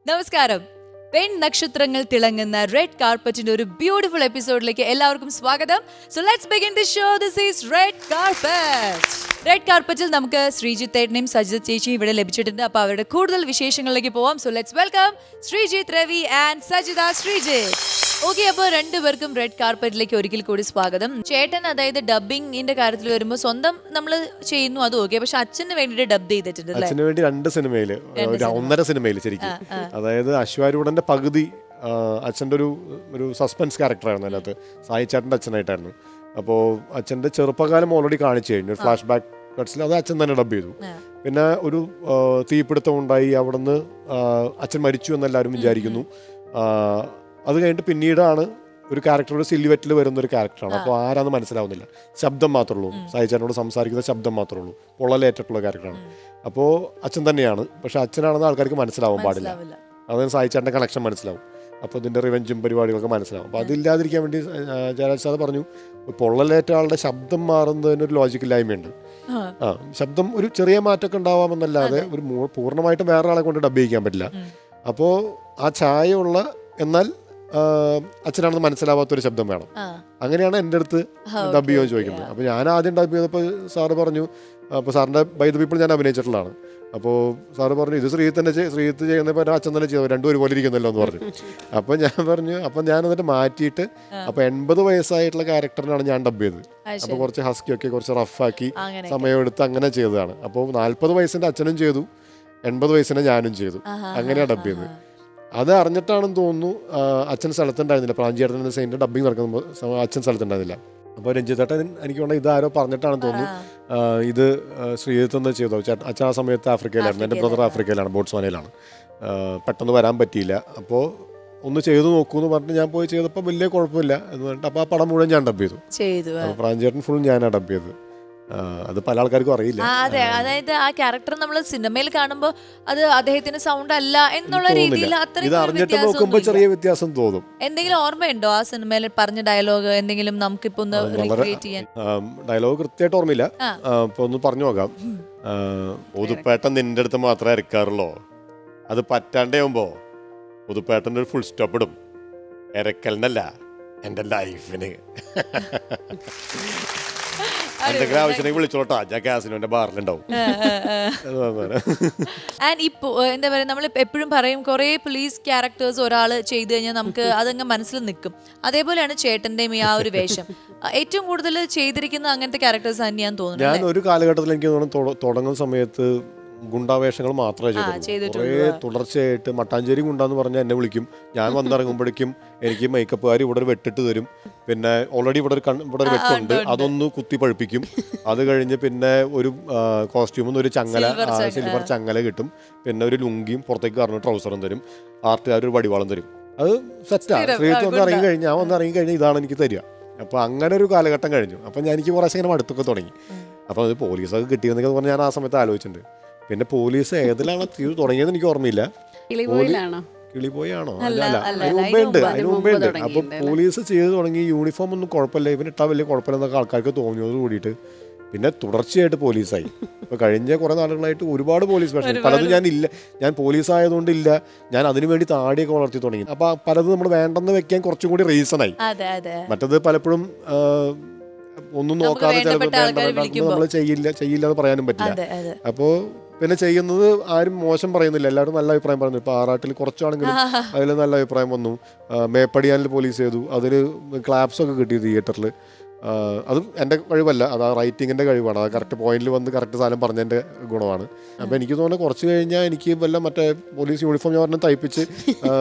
നമസ്കാരം. പെൺ നക്ഷത്രങ്ങൾ തിളങ്ങുന്ന റെഡ് കാർപ്പറ്റിന്റെ ഒരു ബ്യൂട്ടിഫുൾ എപ്പിസോഡിലേക്ക് എല്ലാവർക്കും സ്വാഗതം. So let's begin the show. This is red carpet. Red കാർപ്പറ്റിൽ നമുക്ക് ശ്രീജിത്ത് ഏട്ടനെയും സജിത ചേച്ചിയും ഇവിടെ ലഭിച്ചിട്ടുണ്ട്. അപ്പോൾ അവരുടെ കൂടുതൽ വിശേഷങ്ങളിലേക്ക് പോവാം. So let's welcome Sreejith Ravi and Sajitha Sreejith. Okay, അപ്പോൾ രണ്ടുപേർക്കും റെഡ് കാർപ്പറ്റിലേക്ക് ഒരിക്കൽ കൂടി സ്വാഗതം. ചേട്ടൻ അതായത് ഡബിങ്ങിന്റെ കാര്യത്തിൽ വരുമ്പോൾ സ്വന്തം നമ്മൾ ചെയ്യുന്നു, അത് ഓക്കെ. പക്ഷെ അച്ഛന് വേണ്ടിട്ട് ഡബ് ചെയ്തിട്ടുണ്ട്. അച്ഛന് വേണ്ടി 2 സിനിമയില്, 1.5 സിനിമയില് ശരിക്കും. അതായത് അശ്വാരൂഢന്റെ പകുതി അച്ഛൻ്റെ ഒരു സസ്പെൻസ് ക്യാരക്ടറായിരുന്നു അതിനകത്ത്. സായി ചേട്ടൻ്റെ അച്ഛനായിട്ടായിരുന്നു. അപ്പോൾ അച്ഛൻ്റെ ചെറുപ്പകാലം ഓൾറെഡി കാണിച്ചു കഴിഞ്ഞു. ഒരു ഫ്ലാഷ് ബാക്ക് കട്ട്സിൽ അത് അച്ഛൻ തന്നെ ഡബ് ചെയ്തു. പിന്നെ ഒരു തീപിടുത്തം ഉണ്ടായി, അവിടുന്ന് അച്ഛൻ മരിച്ചു എന്നെല്ലാവരും വിചാരിക്കുന്നു. അത് കഴിഞ്ഞിട്ട് പിന്നീടാണ് ഒരു ക്യാരക്ടർ, ഒരു സിൽവറ്റിൽ വരുന്ന ഒരു ക്യാരക്ടറാണ്. അപ്പോൾ ആരാന്ന് മനസ്സിലാവുന്നില്ല, ശബ്ദം മാത്രമേ ഉള്ളൂ, സായിച്ചാനോട് സംസാരിക്കുന്ന ശബ്ദം മാത്രമേ ഉള്ളൂ, പൊള്ളലേറ്റിട്ടുള്ള ക്യാരക്ടറാണ്. അപ്പോൾ അച്ഛൻ തന്നെയാണ്, പക്ഷെ അച്ഛനാണെന്ന് ആൾക്കാർക്ക് മനസ്സിലാവാൻ പാടില്ല. അതിന് സായിച്ചാൻ്റെ കണക്ഷൻ മനസ്സിലാവും. അപ്പോൾ ഇതിൻ്റെ റിവെഞ്ചും പരിപാടികളൊക്കെ മനസ്സിലാവും. അപ്പോൾ അതില്ലാതിരിക്കാൻ വേണ്ടി ജയരാജ് സാർ പറഞ്ഞു, പൊള്ളലേറ്റ ആളുടെ ശബ്ദം മാറുന്നതിനൊരു ലോജിക്കില്ലായ്മയുണ്ട്. ശബ്ദം ഒരു ചെറിയ മാറ്റമൊക്കെ ഉണ്ടാവാമെന്നല്ലാതെ ഒരു പൂർണ്ണമായിട്ടും വേറെ ആളെ കൊണ്ട് ഡബ് ചെയ്യിക്കാൻ പറ്റില്ല. അപ്പോൾ ആ ഛായയുള്ള എന്നാൽ അച്ഛനാണെന്ന് മനസ്സിലാവാത്തൊരു ശബ്ദം വേണം. അങ്ങനെയാണ് എൻ്റെ അടുത്ത് ഡബ് ചെയ്യുമെന്ന് ചോദിക്കുന്നത്. അപ്പോൾ ഞാൻ ആദ്യം ഡബ് ചെയ്തപ്പോൾ സാറ് പറഞ്ഞു, അപ്പോൾ സാറിൻ്റെ ബൈ ദ പീപ്പിൾ ഞാൻ അഭിനയിച്ചിട്ടുള്ളതാണ്. അപ്പോൾ സാറ് പറഞ്ഞു, ഇത് ശ്രീജിത്ത് ചെയ്യുന്നപ്പോൾ അച്ഛൻ തന്നെ ചെയ്തു, രണ്ടും ഒരുപോലെ ഇരിക്കുന്നല്ലോ എന്ന് പറഞ്ഞു. അപ്പോൾ ഞാൻ പറഞ്ഞു, അപ്പം ഞാൻ എന്നിട്ട് മാറ്റിയിട്ട് അപ്പോൾ 80 വയസ്സായിട്ടുള്ള ക്യാരക്ടറിനാണ് ഞാൻ ഡബ് ചെയ്തത്. അപ്പോൾ കുറച്ച് ഹസ്കിയൊക്കെ കുറച്ച് റഫാക്കി സമയമെടുത്ത് അങ്ങനെ ചെയ്തതാണ്. അപ്പോൾ 40 വയസ്സിൻ്റെ അച്ഛനും ചെയ്തു, 80 വയസ്സിനെ ഞാനും ചെയ്തു. അങ്ങനെയാണ് ഡബ് ചെയ്തത്. അത് അറിഞ്ഞിട്ടാണെന്ന് തോന്നുന്നു അച്ഛൻ സ്ഥലത്തുണ്ടായിരുന്നില്ല. പ്രാഞ്ചിയേട്ടൻ സെയിൻ്റെ ഡബ്ബിങ് നടക്കുമ്പോൾ അച്ഛൻ സ്ഥലത്തുണ്ടായിരുന്നില്ല. അപ്പോൾ രഞ്ജിത്തേട്ടൻ എനിക്ക് വേണ്ട ഇതാരോ പറഞ്ഞിട്ടാണെന്ന് തോന്നുന്നു ഇത് ശ്രീജിത്ത് എന്ന് ചെയ്തോ. അച്ഛൻ ആ സമയത്ത് ആഫ്രിക്കയിലായിരുന്നു, എൻ്റെ ബ്രദർ ആഫ്രിക്കയിലാണ്, ബോട്സ്വാനയിലാണ്. പെട്ടെന്ന് വരാൻ പറ്റിയില്ല. അപ്പോൾ ഒന്ന് ചെയ്തു നോക്കൂ എന്ന് പറഞ്ഞിട്ട് ഞാൻ പോയി ചെയ്തപ്പോൾ വലിയ കുഴപ്പമില്ല എന്ന് പറഞ്ഞിട്ട് അപ്പോൾ ആ പടം മുഴുവൻ ഞാൻ ഡബ് ചെയ്തു. പ്രാഞ്ചിയേട്ടൻ ഫുൾ ഞാനാണ് ഡബ് ചെയ്തത്. അത് പല ആൾക്കാർക്കും അറിയില്ല. അതെ, അതായത് ആ ക്യാരക്ടർ നമ്മൾ സിനിമയിൽ കാണുമ്പോൾ അത് അദ്ദേഹത്തിന്റെ സൗണ്ട് അല്ല എന്നുള്ള രീതിയിൽ ചെറിയ വ്യത്യാസം തോന്നും. എന്തെങ്കിലും ഓർമ്മയുണ്ടോ ആ സിനിമയിൽ പറഞ്ഞ ഡയലോഗ്? എന്തെങ്കിലും നമുക്കിപ്പോ ഒന്ന് റീക്രിയേറ്റ് ചെയ്യാൻ? ഡയലോഗ് കൃത്യമായിട്ട് ഓർമ്മയില്ല, ഇപ്പൊ ഒന്ന് പറഞ്ഞു നോക്കാം. പുതുപ്പേട്ടൻ നിന്റെ അടുത്ത് മാത്രമേ ഇറക്കാറുള്ളൂ, അത് പറ്റാണ്ടാവുമ്പോ പുതുപ്പേട്ടൻ്റെ ഒരു ഫുൾ സ്റ്റോപ്പ് ഇടും, ഇറക്കലിനല്ല എൻ്റെ ലൈഫിന്. എന്തെങ്കിലും ആവശ്യമെങ്കിൽ വിളിച്ചോട്ടാ, ഞാൻ കാസിനോന്റെ ബാറിലുണ്ടാവും. ആൻഡ് ഇപ്പോ എന്താ പറയാ, നമ്മൾ എപ്പോഴും പറയും കുറെ പോലീസ് ക്യാരക്ടേഴ്സ് ഒരാൾ ചെയ്തു കഴിഞ്ഞാൽ നമുക്ക് അതങ്ങ് മനസ്സിൽ നിൽക്കും. അതേപോലെയാണ് ചേട്ടന്റെയും ആ ഒരു വേഷം. ഏറ്റവും കൂടുതൽ ചെയ്തിരിക്കുന്ന അങ്ങനത്തെ ക്യാരക്ടേഴ്സ് തന്നെയാന്ന് തോന്നുന്നു. ഞാൻ ഒരു കാലഘട്ടത്തിൽ എനിക്ക് തോന്നുന്നു തുടങ്ങുന്ന സമയത്ത് ഗുണ്ടാവേഷങ്ങൾ മാത്രമേ ചെയ്തിട്ടുള്ളൂ. കുറേ തുടർച്ചയായിട്ട് മട്ടാഞ്ചേരി ഗുണ്ടാന്ന് പറഞ്ഞാൽ എന്നെ വിളിക്കും. ഞാൻ വന്നിറങ്ങുമ്പോഴേക്കും എനിക്ക് മേക്കപ്പുകാർ ഇവിടെ ഒരു വെട്ടിട്ട് തരും. പിന്നെ ഓൾറെഡി ഇവിടെ ഒരു വെട്ടുണ്ട്, അതൊന്ന് കുത്തി പഴുപ്പിക്കും. അത് കഴിഞ്ഞ് പിന്നെ ഒരു കോസ്റ്റ്യൂമിൽ ഒരു ചങ്ങല, സിൽവർ ചങ്ങല കിട്ടും. പിന്നെ ഒരു ലുങ്കിയും പുറത്തേക്ക് പറഞ്ഞ ട്രൗസറും തരും. ആർട്ടുകാർ ഒരു വടിവാളം തരും. അത് സെറ്റാണ്. ശ്രീജിത്ത് വന്ന് ഇറങ്ങി കഴിഞ്ഞാൽ, ഞാൻ വന്ന് ഇറങ്ങി കഴിഞ്ഞാൽ ഇതാണ് എനിക്ക് തരിക. അപ്പോൾ അങ്ങനെ ഒരു കാലഘട്ടം കഴിഞ്ഞു. അപ്പം എനിക്ക് കുറേശ്ശെ ഇങ്ങനെ മടുത്തൊക്കെ തുടങ്ങി. അപ്പോൾ അത് പോലീസൊക്കെ കിട്ടിയെന്നൊക്കെ പറഞ്ഞ് ഞാൻ ആ സമയത്ത് ആലോചിച്ചിട്ടുണ്ട്. പിന്നെ പോലീസ് ഏതിലാണ് തുടങ്ങിയത് എനിക്ക് ഓർമ്മയില്ല. കിളിപോയാണോ? അല്ല, അതിന് മുമ്പേ ഉണ്ട്. അപ്പൊ പോലീസ് ചെയ്ത് തുടങ്ങി. യൂണിഫോം ഒന്നും കുഴപ്പമില്ല, ഇവനിട്ടാ വലിയ കുഴപ്പമില്ലെന്നൊക്കെ ആൾക്കാർക്ക് തോന്നിയത് കൂടിയിട്ട് പിന്നെ തുടർച്ചയായിട്ട് പോലീസായി. ഇപ്പൊ കഴിഞ്ഞ കുറെ നാളുകളായിട്ട് ഒരുപാട് പോലീസ് വേഷം. പലതും ഞാൻ പോലീസ് ആയതുകൊണ്ടില്ല, ഞാൻ അതിനു വേണ്ടി താടിയൊക്കെ വളർത്തി തുടങ്ങി. അപ്പൊ പലതും നമ്മൾ വേണ്ടെന്ന് വെക്കാൻ കുറച്ചും കൂടി റീസണായി. മറ്റത് പലപ്പോഴും ഒന്നും നോക്കാതെ ചിലപ്പോൾ നമ്മൾ ചെയ്യില്ല എന്ന് പറയാനും പറ്റില്ല. അപ്പോൾ പിന്നെ ചെയ്യുന്നത് ആരും മോശം പറയുന്നില്ല, എല്ലാവരും നല്ല അഭിപ്രായം പറയുന്നു. ഇപ്പോൾ ആറാട്ടിൽ കുറച്ചാണെങ്കിലും അതിൽ നല്ല അഭിപ്രായം വന്നു. മേപ്പടിയാനിൽ പോലീസ് ചെയ്തു, അതിൽ ക്ലാപ്സൊക്കെ കിട്ടി തിയേറ്ററിൽ. അതും എൻ്റെ കഴിവല്ല, അത് ആ റൈറ്റിങ്ങിൻ്റെ കഴിവാണ്. അത് കറക്റ്റ് പോയിന്റിൽ വന്ന് കറക്റ്റ് സാധനം പറഞ്ഞതിൻ്റെ ഗുണമാണ്. അപ്പോൾ എനിക്ക് തോന്നുന്നു കുറച്ച് കഴിഞ്ഞാൽ എനിക്ക് വല്ല മറ്റേ പോലീസ് യൂണിഫോം ഞാൻ പറഞ്ഞ് തയ്പ്പിച്ച്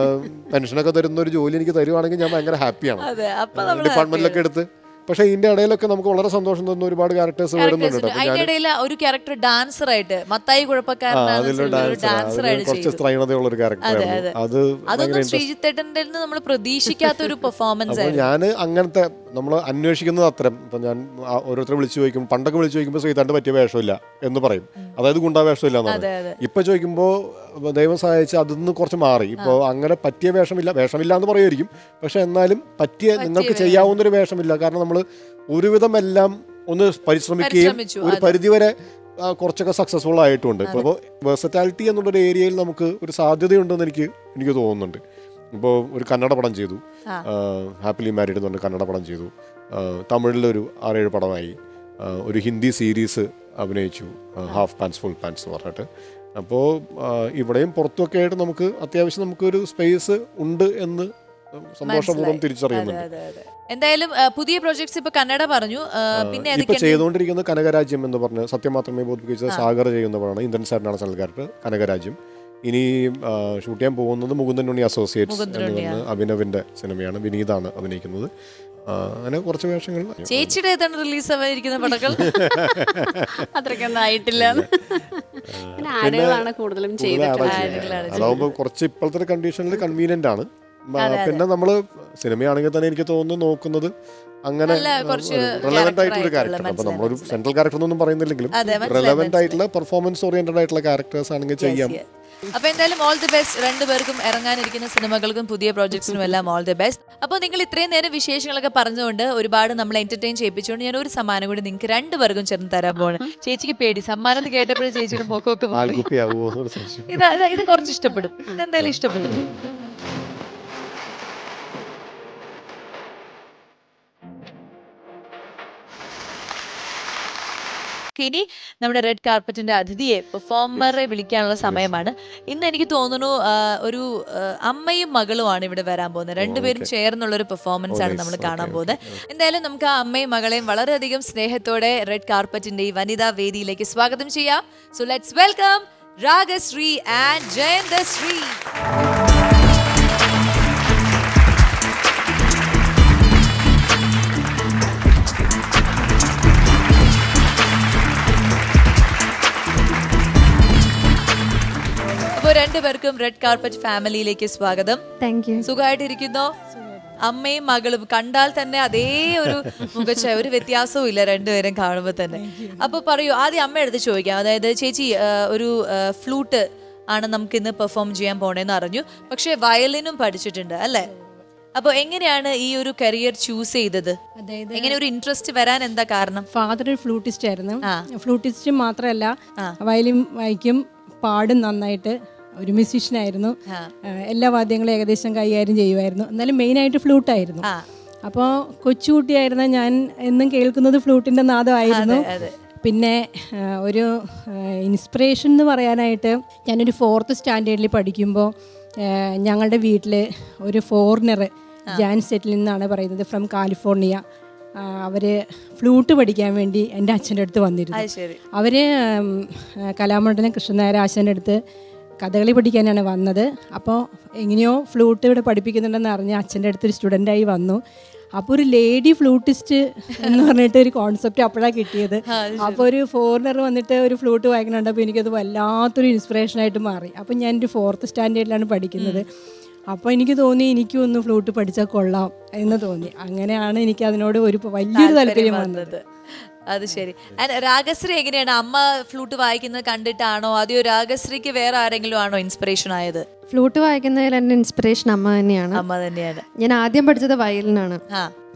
പെൻഷനൊക്കെ തരുന്ന ഒരു ജോലി എനിക്ക് തരുവാണെങ്കിൽ ഞാൻ ഭയങ്കര ഹാപ്പിയാണ്. ഡിപ്പാർട്ട്മെന്റിലൊക്കെ എടുത്ത്. പക്ഷെ ഇതിന്റെ ഇടയിലൊക്കെ നമുക്ക് വളരെ സന്തോഷം തരുന്ന ഒരുപാട് ക്യാരക്ടേഴ്സ് വരുന്നുണ്ട്. ഒരു ക്യാരക്ടർ ഡാൻസറായിട്ട് മത്തായി കുറച്ച് സ്ത്രൈണതയുള്ള ഒരു ക്യാരക്ടറായിരുന്നു. അതൊന്നും ശ്രീജിത്തേട്ടൻ്റെ നമ്മൾ പ്രതീക്ഷിക്കാത്ത ഒരു പെർഫോമൻസ്. ഞാൻ അങ്ങനത്തെ നമ്മൾ അന്വേഷിക്കുന്നത് അത്തരം. ഇപ്പം ഞാൻ ഓരോരുത്തരെ വിളിച്ചു ചോദിക്കും, പണ്ടൊക്കെ വിളിച്ചു ചോദിക്കുമ്പോൾ ശ്രീതാണ്ട് പറ്റിയ വേഷമില്ല എന്ന് പറയും, അതായത് ഗുണ്ടാ വേഷമില്ല എന്നാണ്. ഇപ്പൊ ചോദിക്കുമ്പോൾ ദൈവം സഹായിച്ച് അതിന്ന് കുറച്ച് മാറി. ഇപ്പോൾ അങ്ങനെ പറ്റിയ വേഷമില്ല എന്ന് പറയുമായിരിക്കും, പക്ഷെ എന്നാലും പറ്റിയ നിങ്ങൾക്ക് ചെയ്യാവുന്നൊരു വേഷമില്ല. കാരണം നമ്മൾ ഒരുവിധം എല്ലാം ഒന്ന് പരിശ്രമിക്കുകയും ഒരു പരിധിവരെ കുറച്ചൊക്കെ സക്സസ്ഫുൾ ആയിട്ടുണ്ട്. ഇപ്പോൾ വേഴ്സറ്റാലിറ്റി എന്നുള്ളൊരു ഏരിയയിൽ നമുക്ക് ഒരു സാധ്യതയുണ്ടെന്ന് എനിക്ക് തോന്നുന്നുണ്ട്. ഇപ്പോൾ ഒരു കന്നഡ പടം ചെയ്തു, ഹാപ്പിലി മാരീഡ് എന്ന് പറഞ്ഞ കന്നഡ പടം ചെയ്തു, തമിഴിലൊരു 6-7 പടമായി, ഒരു ഹിന്ദി സീരീസ് അഭിനയിച്ചു, ഹാഫ് പാൻസ് ഫുൾ പാൻസ് എന്ന് പറഞ്ഞിട്ട്. അപ്പോൾ ഇവിടെയും പുറത്തുമൊക്കെ ആയിട്ട് നമുക്ക് അത്യാവശ്യം നമുക്കൊരു സ്പേസ് ഉണ്ട് എന്ന് സന്തോഷപൂർവ്വം തിരിച്ചറിയുന്നുണ്ട്. എന്തായാലും പുതിയ പ്രോജക്ട്സ് ഇപ്പൊ കന്നഡ പറഞ്ഞു, പിന്നെ ഇപ്പൊ ചെയ്തുകൊണ്ടിരിക്കുന്ന കനകരാജ്യം എന്ന് പറഞ്ഞ സത്യം മാത്രമേ ബോധിപ്പിച്ച സാഗർ ചെയ്യുന്നവരാണ്, ഇന്ദ്രൻ സാറിനാണ് ചാനൽ ക്യാരക്ടർ കനകരാജ്യം. ഇനി ഷൂട്ട് ചെയ്യാൻ പോകുന്നത് മുകുന്ദൻ ഉണ്ണി അസോസിയേറ്റ്സ് എന്ന് പറഞ്ഞ അഭിനവിന്റെ സിനിമയാണ്, വിനീതാണ് അഭിനയിക്കുന്നത്. അങ്ങനെ കുറച്ച് വേഷങ്ങൾ. ചേച്ചിയുടെ ഏതാണ് റിലീസ് ആവാനിരിക്കുന്ന പടങ്ങൾ? അത്രയ്ക്കൊന്നും ആയിട്ടില്ല. ആടുകളാണ് കൂടുതലും ചെയ്തിട്ടുള്ളത്. അതാവുമ്പോൾ കുറച്ച് ഇപ്പോഴത്തെ കണ്ടീഷനിൽ കൺവീനിയന്റ് ആണ്. പിന്നെ നമ്മള് സിനിമയാണെങ്കിൽ തന്നെ എനിക്ക് തോന്നുന്നു നോക്കുന്നത് അങ്ങനെ റെലവെന്റ് ആയിട്ടുള്ള ക്യാരക്ടർ. അപ്പൊ നമ്മളൊരു സെൻട്രൽ ക്യാരക്ടർ എന്നൊന്നും പറയുന്നില്ലെങ്കിലും റെലവെന്റ് ആയിട്ടുള്ള പെർഫോമൻസ് ഓറിയന്റഡ് ആയിട്ടുള്ള ക്യാരക്ടേഴ്സ് ആണെങ്കിൽ ചെയ്യാം. അപ്പൊ എന്തായാലും ഓൾ ദി ബെസ്റ്റ് രണ്ടുപേർക്കും, ഇറങ്ങാനിരിക്കുന്ന സിനിമകൾക്കും പുതിയ പ്രോജക്ട്സിനും എല്ലാം ഓൾ ദി ബെസ്റ്റ്. അപ്പോൾ നിങ്ങൾ ഇത്രയും നേരം വിശേഷങ്ങളൊക്കെ പറഞ്ഞുകൊണ്ട് ഒരുപാട് നമ്മൾ എന്റർടൈൻ ചെയ്യിപ്പിച്ചുകൊണ്ട് ഞാൻ ഒരു സമ്മാനം കൂടി നിങ്ങൾക്ക് രണ്ടുപേർക്കും ചേർന്ന് തരാൻ പോവാണ്. ചേച്ചിക്ക് പേടി സമ്മാനം കേട്ടപ്പോഴും ചേച്ചിയുടെ മുഖമൊക്കെ ഇത് കുറച്ച് ഇഷ്ടപ്പെടും, ഇതെന്തായാലും ഇഷ്ടപ്പെടും. ഇനി നമ്മുടെ റെഡ് കാർപ്പറ്റിന്റെ അതിഥിയെ പെർഫോമറെ വിളിക്കാനുള്ള സമയമാണ്. ഇന്ന് എനിക്ക് തോന്നുന്നു ഒരു അമ്മയും മകളുമാണ് ഇവിടെ വരാൻ പോകുന്നത്. രണ്ടുപേരും ചേർന്നുള്ള ഒരു പെർഫോമൻസ് ആണ് നമ്മൾ കാണാൻ പോകുന്നത്. എന്തായാലും നമുക്ക് ആ അമ്മയും മകളെയും വളരെയധികം സ്നേഹത്തോടെ റെഡ് കാർപ്പറ്റിന്റെ ഈ വനിതാ വേദിയിലേക്ക് സ്വാഗതം ചെയ്യാം. So let's welcome Ragasree and Jayanthasree. രണ്ടുപേർക്കും റെഡ് കാർപ്പറ്റ് ഫാമിലിയിലേക്ക് സ്വാഗതം. സുഖമായിട്ടിരിക്കുന്നോ? അമ്മയും മകളും കണ്ടാൽ തന്നെ അതേ ഒരു മുഖച്ഛായ, ഒരു വ്യത്യാസവും ഇല്ല രണ്ടുപേരും കാണുമ്പോൾ തന്നെ. അപ്പൊ പറയൂ, ആദ്യം അമ്മ എടുത്ത് ചോദിക്കാം. അതായത് ചേച്ചി ഒരു ഫ്ലൂട്ട് ആണ് നമുക്ക് ഇന്ന് പെർഫോം ചെയ്യാൻ പോണേന്ന് അറിഞ്ഞു, പക്ഷെ വയലിനും പഠിച്ചിട്ടുണ്ട് അല്ലേ? അപ്പൊ എങ്ങനെയാണ് ഈ ഒരു കരിയർ ചൂസ് ചെയ്തത്? എങ്ങനെ ഒരു ഇൻട്രസ്റ്റ് വരാൻ എന്താ കാരണം? ഫാദർ ഒരു ഫ്ലൂട്ടിസ്റ്റ് ആയിരുന്നു. ഫ്ലൂട്ടിസ്റ്റ് മാത്രമല്ല, വയലിൻ വായിക്കും, പാടും നന്നായിട്ട്, ഒരു മ്യൂസീഷ്യനായിരുന്നു. എല്ലാ വാദ്യങ്ങളും ഏകദേശം കൈകാര്യം ചെയ്യുമായിരുന്നു. എന്നാലും മെയിനായിട്ട് ഫ്ലൂട്ടായിരുന്നു. അപ്പോൾ കൊച്ചുകുട്ടിയായിരുന്ന ഞാൻ എന്നും കേൾക്കുന്നത് ഫ്ലൂട്ടിൻ്റെ നാദമായിരുന്നു. പിന്നെ ഒരു ഇൻസ്പിറേഷൻ എന്ന് പറയാനായിട്ട്, ഞാനൊരു 4th സ്റ്റാൻഡേർഡിൽ പഠിക്കുമ്പോൾ ഞങ്ങളുടെ വീട്ടിൽ ഒരു ഫോറിനർ, ജാൻ സെറ്റിൽ നിന്നാണ് പറയുന്നത്, ഫ്രം കാലിഫോർണിയ. അവർ ഫ്ലൂട്ട് പഠിക്കാൻ വേണ്ടി എൻ്റെ അച്ഛൻ്റെ അടുത്ത് വന്നിരുന്നു. അവർ കലാമണ്ഡലം കൃഷ്ണനായർ ആശാൻ്റെ അടുത്ത് കഥകളി പഠിക്കാനാണ് വന്നത്. അപ്പോൾ എങ്ങനെയോ ഫ്ലൂട്ട് ഇവിടെ പഠിപ്പിക്കുന്നുണ്ടെന്ന് അറിഞ്ഞ് അച്ഛൻ്റെ അടുത്തൊരു സ്റ്റുഡൻ്റായി വന്നു. അപ്പോൾ ഒരു ലേഡി ഫ്ലൂട്ടിസ്റ്റ് എന്ന് പറഞ്ഞിട്ട് ഒരു കോൺസെപ്റ്റ് അപ്പോഴാണ് കിട്ടിയത്. അപ്പോൾ ഒരു ഫോറിനർ വന്നിട്ട് ഒരു ഫ്ലൂട്ട് വായിക്കണുണ്ടപ്പോൾ എനിക്കത് വല്ലാത്തൊരു ഇൻസ്പിറേഷനായിട്ട് മാറി. അപ്പോൾ ഞാൻ ഒരു 4th സ്റ്റാൻഡേർഡിലാണ് പഠിക്കുന്നത്. അപ്പോൾ എനിക്ക് തോന്നി എനിക്കും ഒന്ന് ഫ്ലൂട്ട് പഠിച്ചാൽ കൊള്ളാം എന്ന് തോന്നി. അങ്ങനെയാണ് എനിക്ക് അതിനോട് ഒരു വലിയൊരു താല്പര്യം വന്നത്. അത് ശരി. രാഗശ്രീ എങ്ങനെയാണ്? അമ്മ ഫ്ലൂട്ട് വായിക്കുന്നത് കണ്ടിട്ടാണോ, അതെയോ രാഗശ്രീക്ക് വേറെ ആരെങ്കിലും ആണോ ഇൻസ്പിറേഷൻ ആയത്? ഫ്ലൂട്ട് വായിക്കുന്നതിൽ എൻ്റെ ഇൻസ്പിറേഷൻ അമ്മ തന്നെയാണ്. അമ്മ തന്നെയാണ്. ഞാൻ ആദ്യം പഠിച്ചത് വയലിനാണ്,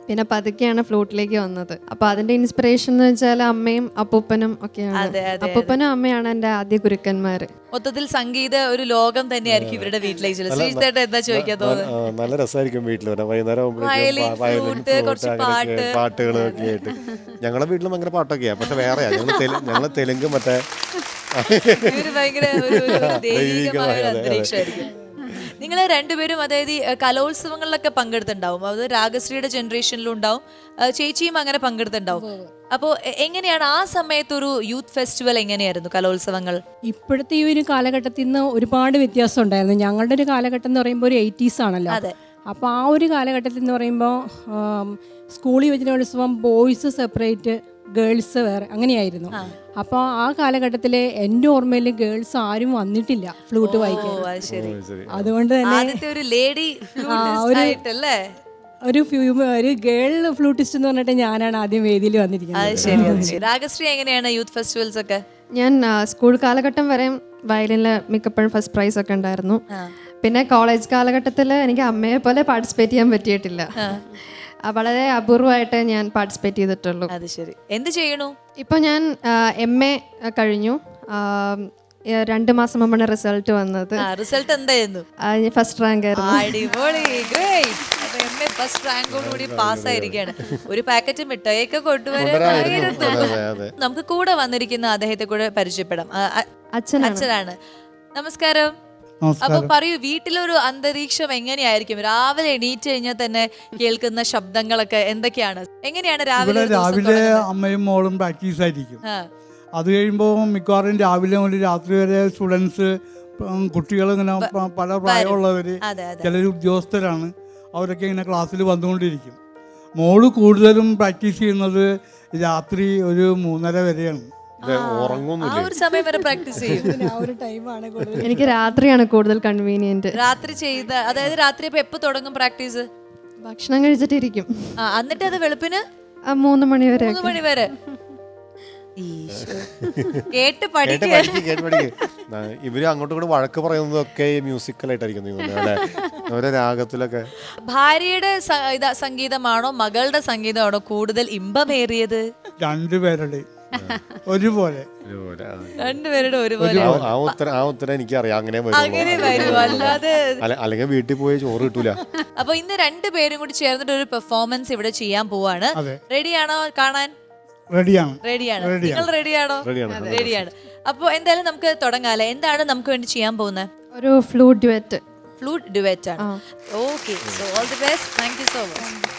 പിന്നെ പതുക്കെയാണ് ഫ്ലൂട്ടിലേക്ക് വന്നത്. അപ്പൊ അതിന്റെ ഇൻസ്പിറേഷൻ എന്ന് വെച്ചാൽ അമ്മയും അപ്പൂപ്പനും ഒക്കെയാണ്. അപ്പൂപ്പനും അമ്മയാണ് എന്റെ ആദ്യ ഗുരുക്കന്മാര്. മൊത്തത്തിൽ സംഗീത ഒരു ലോകം തന്നെയായിരിക്കും ഇവരുടെ വീട്ടിലേക്ക്. എന്താ ചോദിക്കാൻ തോന്നുന്നത്? നല്ല രസമായിരിക്കും വീട്ടിൽ വൈകുന്നേരം പാട്ടുകളൊക്കെ ആയിട്ട്. ഞങ്ങളുടെ വീട്ടിലും ഭയങ്കര പാട്ടൊക്കെയാ, പക്ഷെ വേറെയാ. ഞങ്ങള് തെലുങ്ക് മറ്റേ ഭയങ്കര അന്തരീക്ഷമായിരിക്കും. നിങ്ങൾ രണ്ടുപേരും അതായത് കലോത്സവങ്ങളിലൊക്കെ പങ്കെടുത്തിട്ടുണ്ടാവും. അത് രാഗശ്രീയുടെ ജനറേഷനിലും ഉണ്ടാവും, ചേച്ചിയും അങ്ങനെ പങ്കെടുത്തിട്ടുണ്ടാവും. അപ്പോൾ എങ്ങനെയാണ് ആ സമയത്ത് ഒരു യൂത്ത് ഫെസ്റ്റിവൽ എങ്ങനെയായിരുന്നു കലോത്സവങ്ങൾ? ഇപ്പോഴത്തെ ഈ ഒരു കാലഘട്ടത്തിൽ നിന്ന് ഒരുപാട് വ്യത്യാസം ഉണ്ടായിരുന്നു. ഞങ്ങളുടെ ഒരു കാലഘട്ടം എന്ന് പറയുമ്പോൾ ഒരു 80s ആണല്ലോ. അപ്പോൾ ആ ഒരു കാലഘട്ടത്തിൽ എന്ന് പറയുമ്പോൾ സ്കൂൾ യുവജനോത്സവം ബോയ്സ് സെപ്പറേറ്റ്, ഗേൾസ് വേറെ, അങ്ങനെയായിരുന്നു. അപ്പോൾ ആ കാലഘട്ടത്തില് എൻ്റെ ഓർമ്മയിൽ ഗേൾസ് ആരും വന്നിട്ടില്ല ഫ്ലൂട്ട് വായിക്കാൻ. അതുകൊണ്ട് തന്നെ ഒരു ഗേൾ ഫ്ലൂട്ടിസ്റ്റ് എന്ന് പറഞ്ഞിട്ട് ഞാനാണ് ആദ്യം വേദിയിൽ വന്നിരിക്കുന്നത്. രാഗശ്രീ എങ്ങനെയാണ് യൂത്ത് ഫെസ്റ്റിവൽസ് ഒക്കെ? ഞാൻ സ്കൂൾ കാലഘട്ടം വരെ വയലിനിൽ മിക്കപ്പോഴും ഫസ്റ്റ് പ്രൈസ് ഒക്കെ ഉണ്ടായിരുന്നു. പിന്നെ കോളേജ് കാലഘട്ടത്തിൽ എനിക്ക് അമ്മയെ പോലെ പാർട്ടിസിപ്പേറ്റ് ചെയ്യാൻ പറ്റിയിട്ടില്ല. വളരെ അപൂർവമായിട്ട് ഞാൻ പാർട്ടിസിപ്പേറ്റ് ചെയ്തിട്ടുള്ളൂ. അത് ശരി. എന്ത് ചെയ്യണു? ഇപ്പോൾ ഞാൻ MA കഴിഞ്ഞു. 2 മാസം മുമ്പാണ് റിസൾട്ട് വന്നത്. റിസൾട്ട് എന്തായിരുന്നു? ഫസ്റ്റ് റാങ്ക് ആയിരുന്നു. അടിപൊളി, ഗ്രേറ്റ്. അപ്പൊ MA ഫസ്റ്റ് റാങ്കോട് കൂടി പാസ്സായിരിക്കുകയാണ്. ഒരു പാക്കറ്റ് മിഠായിയൊക്കെ കൊണ്ടുവരാനായിരുന്നു. നമുക്ക് കൂടെ വന്നിരിക്കുന്ന അദ്ദേഹത്തെ കൂടെ പരിചയപ്പെടാം. അച്ഛനാണ്. നമസ്കാരം. അപ്പൊ പറയൂ, വീട്ടിലൊരു അന്തരീക്ഷം എങ്ങനെയായിരിക്കും? രാവിലെ എണീറ്റ് കഴിഞ്ഞാൽ തന്നെ കേൾക്കുന്ന ശബ്ദങ്ങളൊക്കെ എന്തൊക്കെയാണ്? എങ്ങനെയാണ് രാവിലെ? അമ്മയും മോളും പ്രാക്ടീസ് ആയിരിക്കും. അത് കഴിയുമ്പോൾ മിക്കവാറും രാവിലെ മുതൽ രാത്രി വരെ സ്റ്റുഡൻസ്, കുട്ടികൾ ഇങ്ങനെ പല പ്രായമുള്ളവര്, ചിലർ ഉദ്യോഗസ്ഥരാണ്, അവരൊക്കെ ഇങ്ങനെ ക്ലാസ്സിൽ വന്നുകൊണ്ടിരിക്കും. മോള് കൂടുതലും പ്രാക്ടീസ് ചെയ്യുന്നത് രാത്രി ഒരു 3:30 വരെയാണ്. എനിക്ക് രാത്രിയാണ് കൂടുതൽ കൺവീനിയന്റ്. രാത്രി ചെയ്ത, അതായത് രാത്രി എപ്പോ തുടങ്ങും പ്രാക്ടീസ്? ഭക്ഷണം കഴിച്ചിട്ടിരിക്കും. എന്നിട്ട് അത് വെളുപ്പിന് 3 മണി വരെ. 3 മണി വരെ കേട്ട് പഠിക്കുക. ഇവര് അങ്ങോട്ടും ഇങ്ങോട്ടും വഴക്ക് പറയുന്നതൊക്കെ മ്യൂസിക്കലായിട്ടായിരിക്കും അവരെ രാഗത്തിലൊക്കെ. ഭാര്യയുടെ സംഗീതമാണോ മകളുടെ സംഗീതമാണോ കൂടുതൽ ഇമ്പമേറിയത്? രണ്ടുപേരുടെ ഒരുപോലെ. രണ്ടുപേരുടെ ഒരുപോലെ. ആ ഉത്തരം എനിക്കറിയാം. അങ്ങനെ വരും, അല്ലാതെ അല്ലെങ്കിൽ വീട്ടിൽ പോയി ചോറ് കിട്ടൂല. അപ്പൊ ഇന്ന് 2 പേരും കൂടി ചേർന്നിട്ട് ഒരു പെർഫോമൻസ് ഇവിടെ ചെയ്യാൻ പോവാണ്. റെഡിയാണോ കാണാൻ? റെഡിയാണ്. നിങ്ങൾ റെഡിയാണോ? റെഡിയാണ്. അപ്പൊ എന്തായാലും നമുക്ക് തുടങ്ങാല്ലേ. എന്താണ് നമുക്ക് വേണ്ടി ചെയ്യാൻ പോകുന്നത്? ഒരു ഫ്ലൂട്ട് ഡുവറ്റ്. ഫ്ലൂട്ട് ഡുവറ്റ് ആണ്. Okay, so all the best. Thank you so much.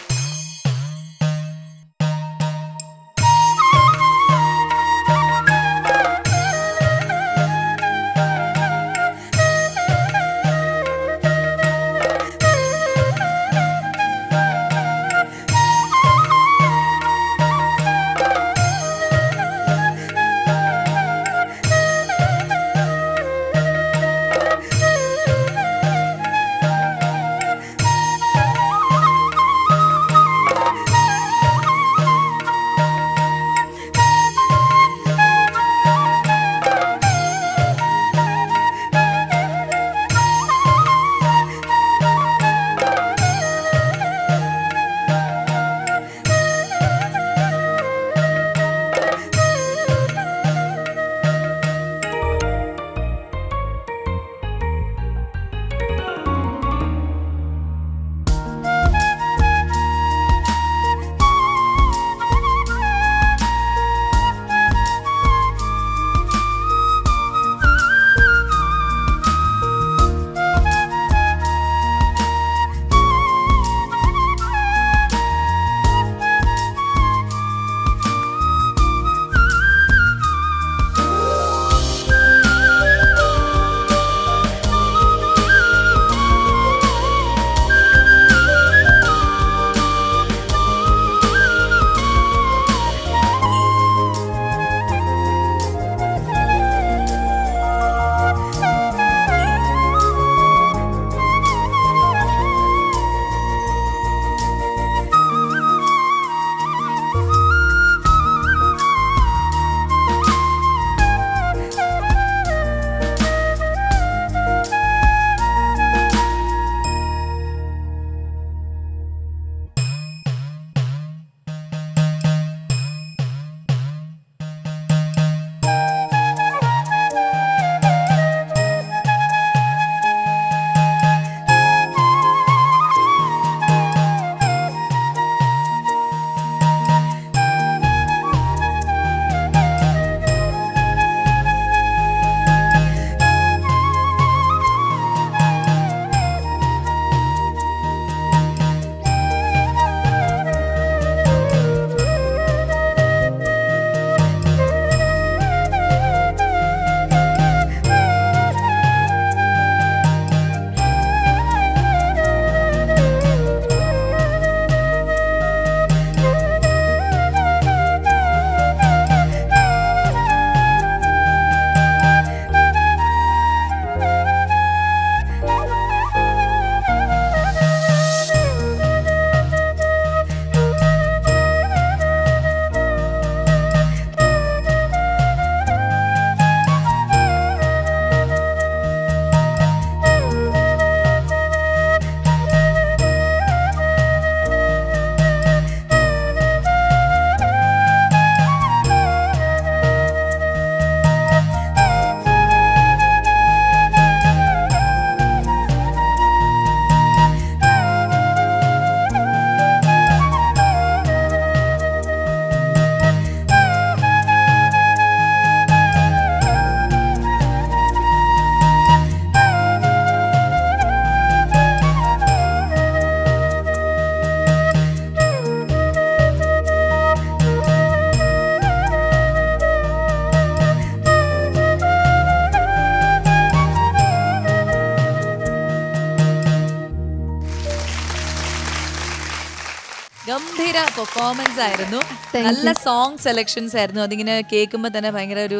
ഗംഭീര പെർഫോമൻസ് ആയിരുന്നു. നല്ല സോങ് സെലക്ഷൻസ് ആയിരുന്നു. അതിങ്ങനെ കേൾക്കുമ്പോൾ തന്നെ ഭയങ്കര ഒരു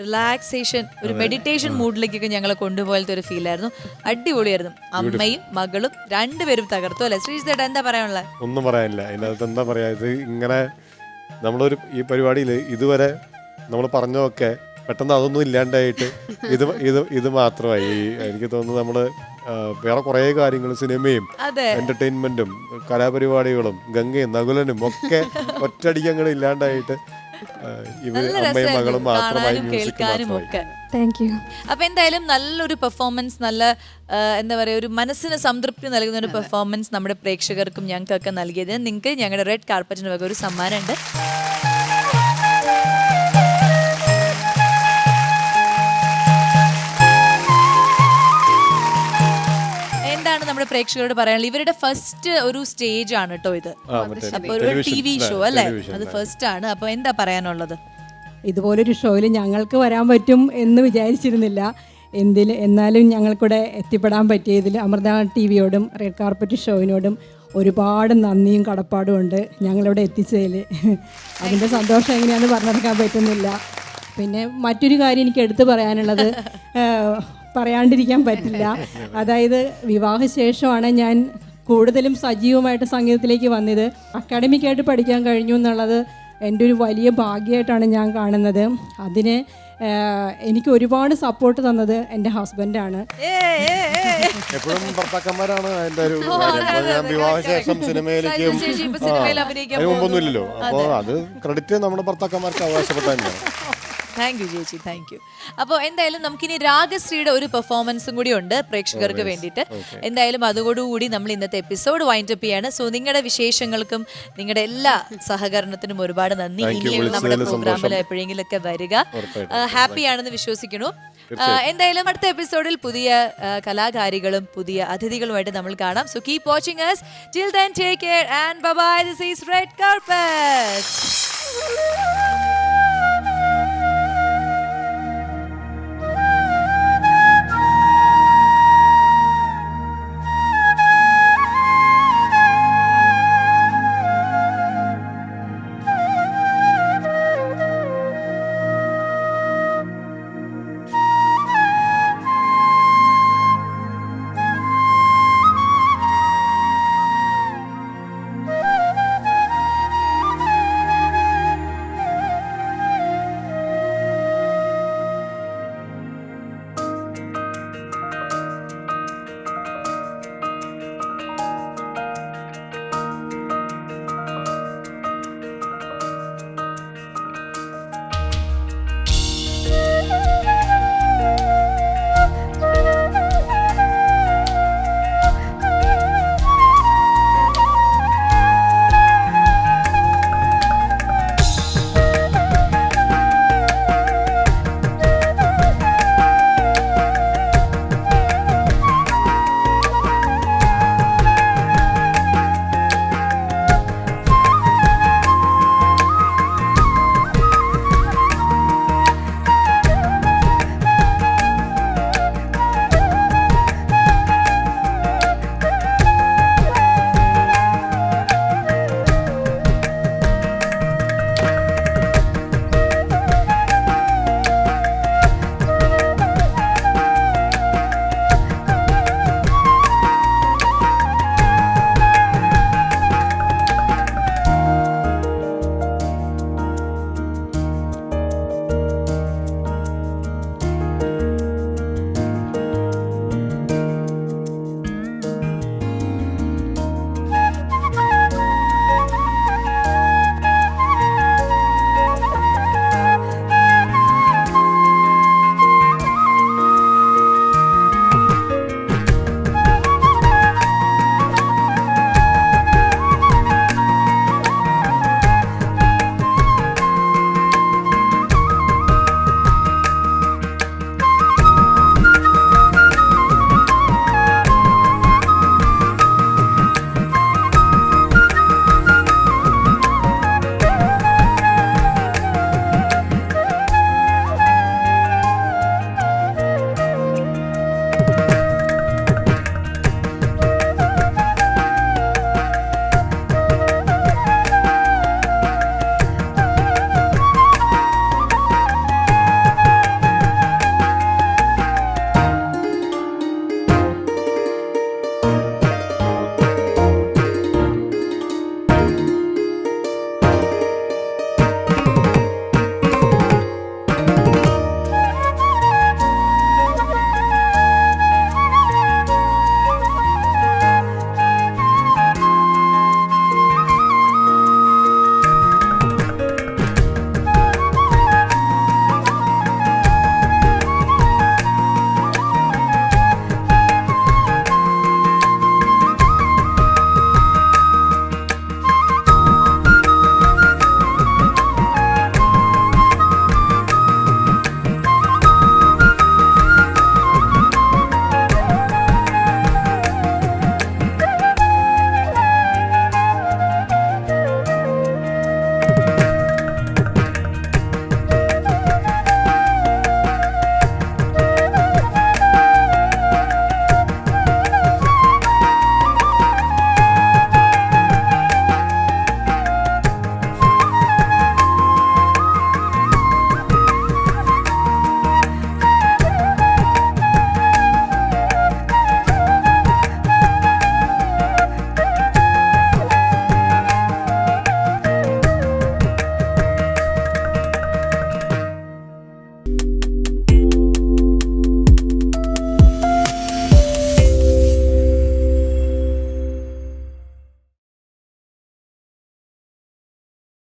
റിലാക്സേഷൻ, ഒരു മെഡിറ്റേഷൻ മൂഡിലേക്കൊക്കെ ഞങ്ങളെ കൊണ്ടുപോലത്തെ ഒരു ഫീൽ ആയിരുന്നു. അടിപൊളിയായിരുന്നു. അമ്മയും മകളും രണ്ടുപേരും തകർത്തു അല്ലെ? ശ്രീജിത്തേട്ട എന്താ പറയാനുള്ളത്? ഒന്നും പറയാനില്ല. അതിനകത്ത് എന്താ പറയാ, ഇത് ഇങ്ങനെ നമ്മളൊരു ഈ പരിപാടിയിൽ ഇതുവരെ നമ്മൾ പറഞ്ഞതൊക്കെ പെട്ടെന്ന് അതൊന്നും ഇല്ലാണ്ടായിട്ട് ഇത് മാത്രമായി. എനിക്ക് തോന്നുന്നു നമ്മള് വേറെ കുറേ കാര്യങ്ങൾ, സിനിമയും എന്റർടൈൻമെന്റും കലാപരിപാടികളും ഗംഗയും നകുലനും ഒക്കെ ഒറ്റയടിക്ക് അങ്ങനെ ഇല്ലാണ്ടായിട്ട് ഇവര് അമ്മയും മകളും മാത്രമായി മ്യൂസിക് മാത്രമായി. Thank you. അപ്പൊ എന്തായാലും നല്ലൊരു പെർഫോമൻസ്, നല്ല എന്താ പറയാ, ഒരു മനസ്സിന് സംതൃപ്തി നൽകുന്ന ഒരു പെർഫോമൻസ് നമ്മുടെ പ്രേക്ഷകർക്കും ഞങ്ങൾക്കൊക്കെ നൽകിയതിന് നിങ്ങൾക്ക് ഞങ്ങളുടെ റെഡ് കാർപ്പറ്റിന് വക ഒരു സമ്മാനം ഉണ്ട്. നമ്മുടെ പ്രേക്ഷകരോട് പറയാനുള്ളത്, ഇവരുടെ ഫസ്റ്റ് ഒരു സ്റ്റേജ് ആണ് കേട്ടോ ഇത്. അപ്പൊ ഒരു TV ഷോ അല്ലേ, അത് ഫസ്റ്റ് ആണ്. അപ്പൊ എന്താ പറയാനുള്ളത്? ഇതുപോലൊരു ഷോയിൽ ഞങ്ങൾക്ക് വരാൻ പറ്റും എന്ന് വിചാരിച്ചിരുന്നില്ല. എന്നാലും ഞങ്ങൾക്കൂടെ എത്തിപ്പെടാൻ പറ്റിയതിൽ അമൃത TVയോടും റെഡ് കാർപ്പറ്റ് ഷോയിനോടും ഒരുപാട് നന്ദിയും കടപ്പാടും ഉണ്ട് ഞങ്ങളിവിടെ എത്തിച്ചതിൽ. അതിൻ്റെ സന്തോഷം എങ്ങനെയാണെന്ന് പറഞ്ഞെടുക്കാൻ പറ്റുന്നില്ല. പിന്നെ മറ്റൊരു കാര്യം എനിക്ക് എടുത്തു പറയാനുള്ളത്, പറയാണ്ടിരിക്കാൻ പറ്റില്ല. അതായത് വിവാഹശേഷമാണ് ഞാൻ കൂടുതലും സജീവമായിട്ട് സംഗീതത്തിലേക്ക് വന്നത്. അക്കാഡമിക്കായിട്ട് പഠിക്കാൻ കഴിഞ്ഞു എന്നുള്ളത് എൻ്റെ ഒരു വലിയ ഭാഗ്യമായിട്ടാണ് ഞാൻ കാണുന്നത്. അതിന് എനിക്ക് ഒരുപാട് സപ്പോർട്ട് തന്നത് എൻ്റെ ഹസ്ബൻഡാണ്. എപ്പോഴും ഭർത്താക്കന്മാരാണ് അതിന്റെ ഒരു കാര്യം. ഞാൻ വിവാഹശേഷം സിനിമയിലേക്കും മുമ്പൊന്നുമില്ലല്ലോ. അപ്പോൾ അത് ക്രെഡിറ്റ് നമ്മുടെ ഭർത്താക്കന്മാർക്ക് അവകാശപ്പെട്ട തന്നെയാണ്. താങ്ക് യു ചേച്ചി, താങ്ക് യു. അപ്പോൾ എന്തായാലും നമുക്കിനി രാഗശ്രീയുടെ ഒരു പെർഫോമൻസും കൂടി ഉണ്ട് പ്രേക്ഷകർക്ക് വേണ്ടിയിട്ട്. എന്തായാലും അതോടുകൂടി നമ്മൾ ഇന്നത്തെ എപ്പിസോഡ് വൈൻഡപ്പ് ചെയ്യാണ്. സോ നിങ്ങളുടെ വിശേഷങ്ങൾക്കും നിങ്ങളുടെ എല്ലാ സഹകരണത്തിനും ഒരുപാട് നന്ദി. ഇനിയും നമ്മുടെ പ്രോഗ്രാമിൽ എപ്പോഴെങ്കിലും ഒക്കെ വരിക. ഹാപ്പി ആണെന്ന് വിശ്വസിക്കുന്നു. എന്തായാലും അടുത്ത എപ്പിസോഡിൽ പുതിയ കലാകാരികളും പുതിയ അതിഥികളുമായിട്ട് നമ്മൾ കാണാം. So keep watching us. Till then, take care and bye bye. This is Red Carpet.